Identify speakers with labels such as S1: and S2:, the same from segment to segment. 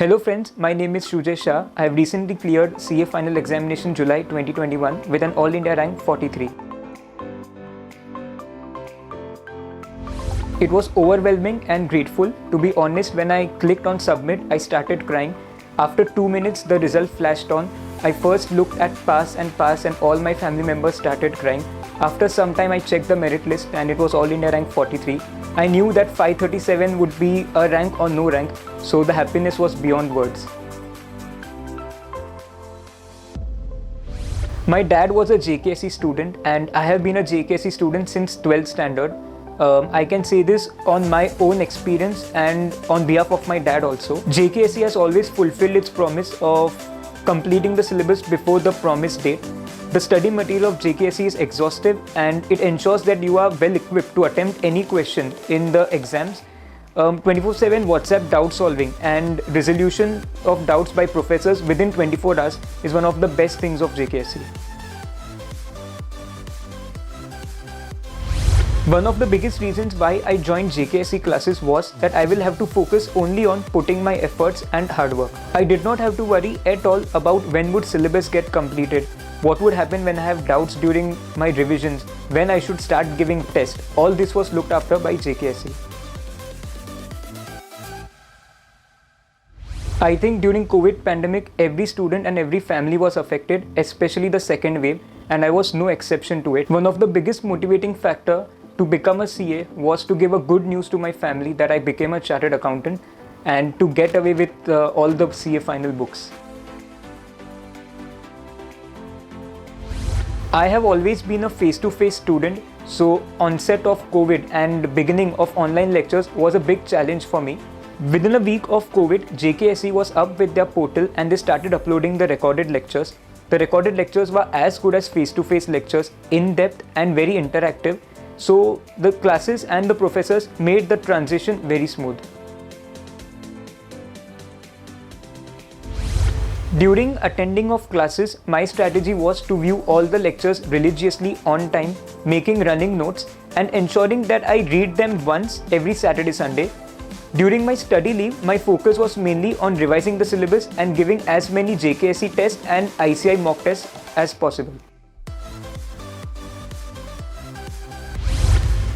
S1: Hello friends, my name is Shujay Shah. I have recently cleared CA Final Examination July 2021 with an All India rank 43. It was overwhelming and grateful. To be honest, when I clicked on submit, I started crying. After 2 minutes, the result flashed on. I first looked at pass and all my family members started crying. After some time, I checked the merit list and it was All India rank 43. I knew that 537 would be a rank or no rank, so the happiness was beyond words. My dad was a JKSE student and I have been a JKSE student since 12th standard. I can say this on my own experience and on behalf of my dad also. JKSE has always fulfilled its promise of completing the syllabus before the promised date. The study material of JKSE is exhaustive and it ensures that you are well equipped to attempt any question in the exams. 24/7 WhatsApp doubt solving and resolution of doubts by professors within 24 hours is one of the best things of JKSE. One of the biggest reasons why I joined JKSE classes was that I will have to focus only on putting my efforts and hard work. I did not have to worry at all about when would syllabus get completed, what would happen when I have doubts during my revisions, when I should start giving tests. All this was looked after by JKSE. I think during COVID pandemic, every student and every family was affected, especially the second wave, and I was no exception to it. One of the biggest motivating factor to become a CA was to give a good news to my family that I became a chartered accountant and to get away with all the CA final books. I have always been a face-to-face student, so onset of COVID and beginning of online lectures was a big challenge for me. Within a week of COVID, JKSE was up with their portal and they started uploading the recorded lectures. The recorded lectures were as good as face-to-face lectures, in-depth and very interactive. So the classes and the professors made the transition very smooth. During attending of classes, my strategy was to view all the lectures religiously on time, making running notes and ensuring that I read them once every Saturday, Sunday. During my study leave, my focus was mainly on revising the syllabus and giving as many JKSE tests and ICI mock tests as possible.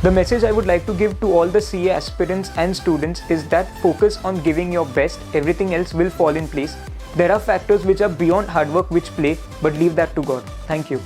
S1: The message I would like to give to all the CA aspirants and students is that focus on giving your best, everything else will fall in place. There are factors which are beyond hard work which play, but leave that to God. Thank you.